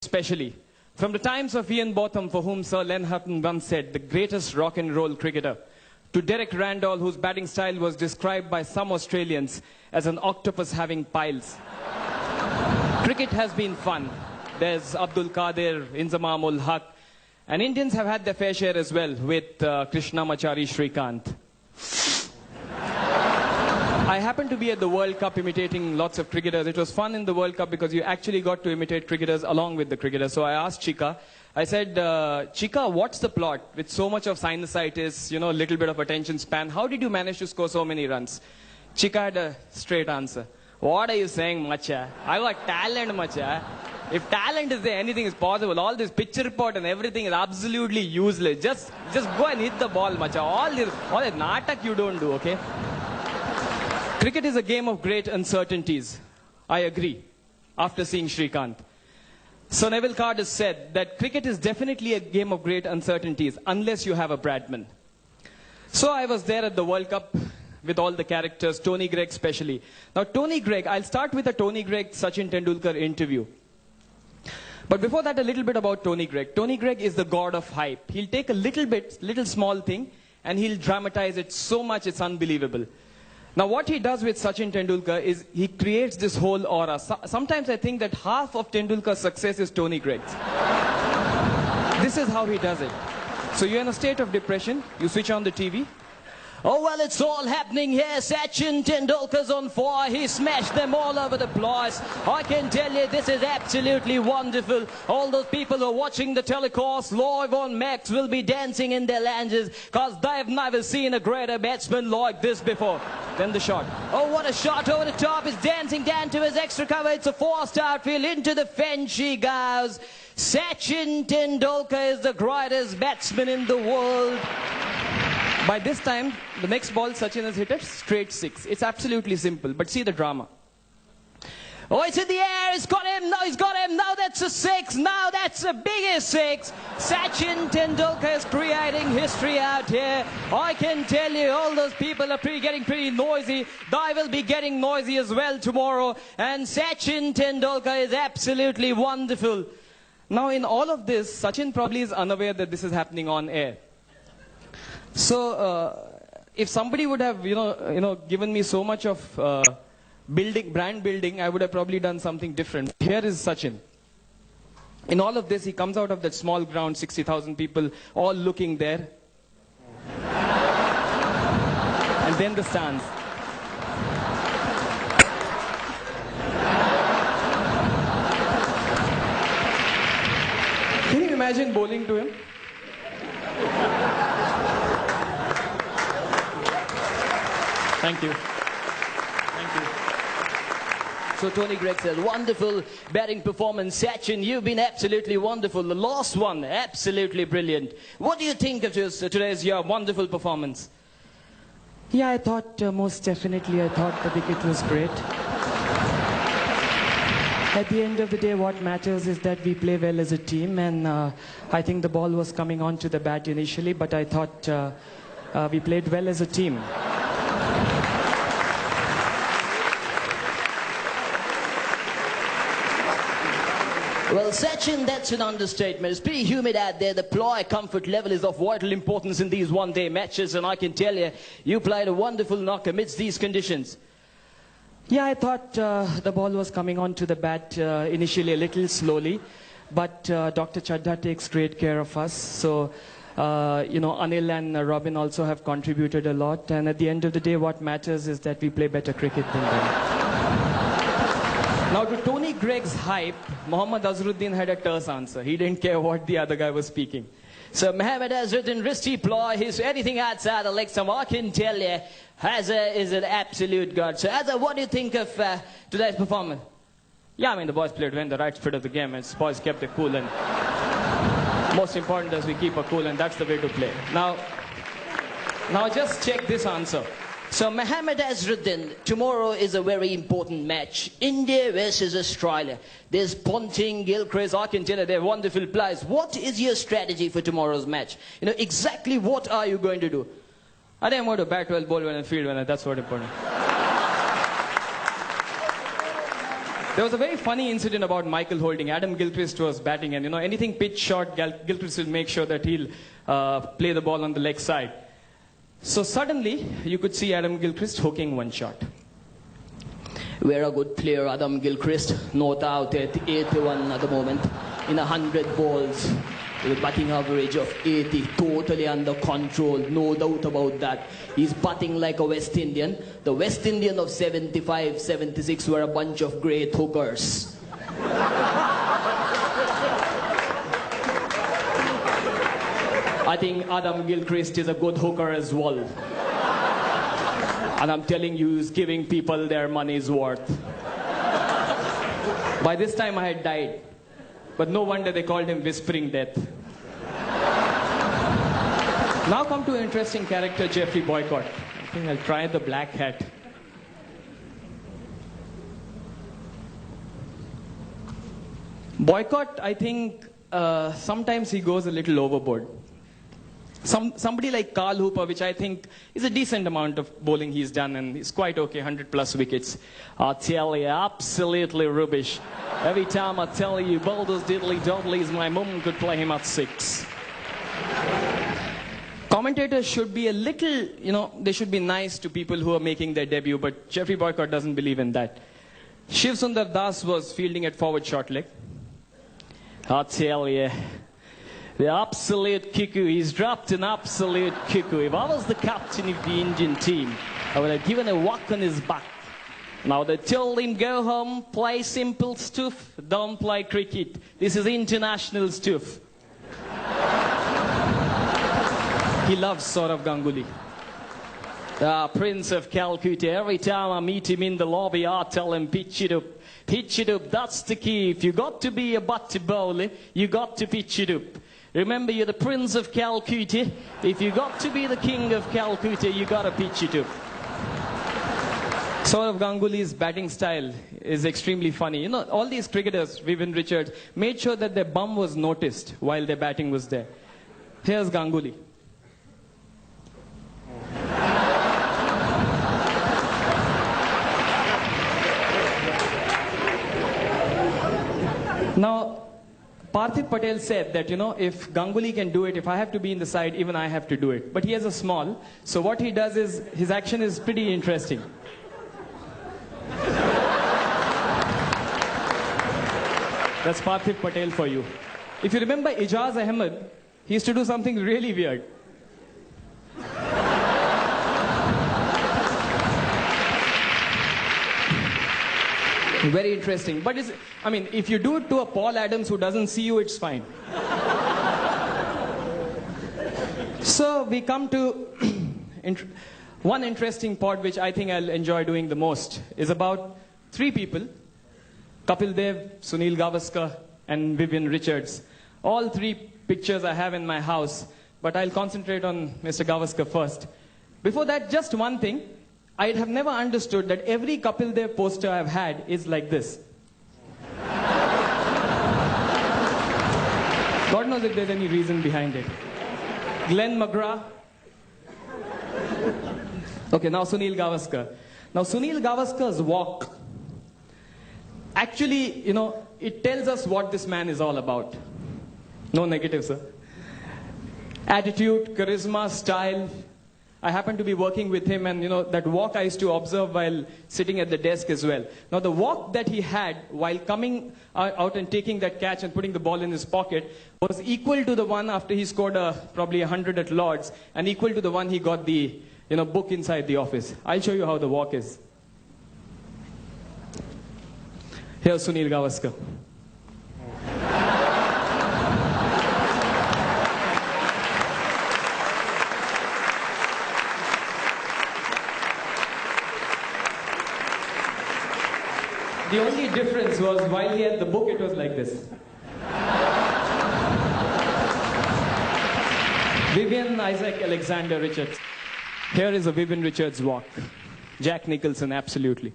especially. From the times of Ian Botham, for whom Sir Len Hutton once said, the greatest rock and roll cricketer, to Derek Randall, whose batting style was described by some Australians as an octopus having piles. Cricket has been fun. There's Abdul Qadir, Inzamam ul Haq, and Indians have had their fair share as well with Krishnamachari Shrikant. I happened to be at the World Cup imitating lots of cricketers. It was fun in the World Cup because you actually got to imitate cricketers along with the cricketers. So I asked Chika, I said, Chika, what's the plot? With so much of sinusitis, you know, a little bit of attention span, how did you manage to score so many runs? Chika had a straight answer. What are you saying, macha? I got talent, macha. If talent is there, anything is possible. All this pitch report and everything is absolutely useless. Just go and hit the ball, macha. All this natak you don't do, okay? Cricket is a game of great uncertainties. I agree, after seeing Shrikant. Sir Neville Card has said that cricket is definitely a game of great uncertainties, unless you have a Bradman. So I was there at the World Cup with all the characters, Tony Greig especially. Now Tony Greig, I'll start with a Tony Greig Sachin Tendulkar interview. But before that, a little bit about Tony Greig. Tony Greig is the god of hype. He'll take a little small thing, and he'll dramatize it so much it's unbelievable. Now what he does with Sachin Tendulkar is he creates this whole aura. Sometimes I think that half of Tendulkar's success is Tony Greig's. This is how he does it. So you're in a state of depression, you switch on the TV. Oh, well, it's all happening here. Sachin Tendulkar's on fire. He smashed them all over the place. I can tell you, this is absolutely wonderful. All those people who are watching the telecast live on Max will be dancing in their lounges because they've never seen a greater batsman like this before. Then the shot. Oh, what a shot over the top. He's dancing down to his extra cover. It's a forced outfield. Into the fence she goes. Sachin Tendulkar is the greatest batsman in the world. By this time, the next ball Sachin has hit a straight 6. It's absolutely simple, but see the drama. Oh, it's in the air, he's got him, no, he's got him, now that's a 6, now that's the biggest 6. Sachin Tendulkar is creating history out here. I can tell you, all those people are getting pretty noisy. They will be getting noisy as well tomorrow. And Sachin Tendulkar is absolutely wonderful. Now in all of this, Sachin probably is unaware that this is happening on air. So, if somebody would have, given me so much of brand building, I would have probably done something different. Here is Sachin. In all of this, he comes out of that small ground, 60,000 people, all looking there. And then the stance. Can you imagine bowling to him? Thank you. Thank you. So Tony Greig said, wonderful batting performance. Sachin, you've been absolutely wonderful. The last one, absolutely brilliant. What do you think of today's wonderful performance? Yeah, I thought most definitely, I thought the wicket was great. At the end of the day, what matters is that we play well as a team, and I think the ball was coming on to the bat initially, but I thought we played well as a team. Well, Sachin, that's an understatement. It's pretty humid out there. The ply comfort level is of vital importance in these one-day matches, and I can tell you, you played a wonderful knock amidst these conditions. Yeah, I thought the ball was coming on to the bat initially a little slowly, but Dr. Chadha takes great care of us. So, Anil and Robin also have contributed a lot, and at the end of the day, what matters is that we play better cricket than them. Now to Tony Greig's hype, Mohammad Azharuddin had a terse answer. He didn't care what the other guy was speaking. So Mohammad Azharuddin, wristy ply, anything outside the leg stump, I can tell you, Hazza is an absolute god. So Hazza, what do you think of today's performance? Yeah, I mean, the boys played well in the right spirit of the game, and the boys kept it cool, and most important is we keep it cool, and that's the way to play. Now just check this answer. So Mohammad Azharuddin, tomorrow is a very important match. India versus Australia. There's Ponting, Gilchrist, I can tell you they're wonderful players. What is your strategy for tomorrow's match? Exactly what are you going to do? I think I'm going to bat well, bowl well, and field well, and that's what important. There was a very funny incident about Michael Holding. Adam Gilchrist was batting, and anything pitch short, Gilchrist will make sure that he'll play the ball on the leg side. So suddenly, you could see Adam Gilchrist hooking one shot. We're a good player, Adam Gilchrist. Not out at 81 at the moment. In 100 balls, with a batting average of 80, totally under control, no doubt about that. He's batting like a West Indian. The West Indian of 75, 76 were a bunch of great hookers. I think Adam Gilchrist is a good hooker as well. And I'm telling you, he's giving people their money's worth. By this time I had died. But no wonder they called him Whispering Death. Now come to an interesting character, Jeffrey Boycott. I think I'll try the black hat. Boycott, I think, sometimes he goes a little overboard. Somebody like Carl Hooper, which I think is a decent amount of bowling he's done, and he's quite okay, 100 plus wickets. I tell you, absolutely rubbish. Every time I tell you, boulders diddly doddlies, my mum could play him at 6. Commentators should be a little, they should be nice to people who are making their debut, but Jeffrey Boycott doesn't believe in that. Shiv Sundar Das was fielding at forward short leg. I tell you, the absolute cuckoo. He's dropped an absolute cuckoo. If I was the captain of the Indian team, I would have given a whack on his back. Now they told him, go home, play simple stuff, don't play cricket. This is international stuff. He loves Saurav Ganguly. Prince of Calcutta. Every time I meet him in the lobby, I tell him, pitch it up. Pitch it up, that's the key. If you got to be a butter bowler, you got to pitch it up. Remember, you're the Prince of Calcutta. If you got to be the King of Calcutta, you got to pitch it up. Saurav Ganguly's batting style is extremely funny. All these cricketers, Vivian Richards, made sure that their bum was noticed while their batting was there. Here's Ganguly. Now, Parthiv Patel said that, if Ganguly can do it, if I have to be in the side, even I have to do it. But he has a small, so what he does is, his action is pretty interesting. That's Parthiv Patel for you. If you remember Ijaz Ahmed, he used to do something really weird. Very interesting. But if you do it to a Paul Adams who doesn't see you, it's fine. So we come to one interesting part which I think I'll enjoy doing the most is about 3 people. Kapil Dev, Sunil Gavaskar, and Vivian Richards. All 3 pictures I have in my house, but I'll concentrate on Mr. Gavaskar first. Before that, just one thing. I have never understood that every Kapil Dev poster I've had is like this. God knows if there's any reason behind it. Glenn McGrath. Okay, now Sunil Gavaskar. Now Sunil Gavaskar's walk, actually, it tells us what this man is all about. No negative, sir. Attitude, charisma, style. I happened to be working with him, and that walk I used to observe while sitting at the desk as well. Now the walk that he had while coming out and taking that catch and putting the ball in his pocket was equal to the one after he scored probably 100 at Lord's, and equal to the one he got the book inside the office. I'll show you how the walk is. Here's Sunil Gavaskar. The only difference was while he had the book, it was like this. Vivian Isaac Alexander Richards. Here is a Vivian Richards walk. Jack Nicholson, absolutely.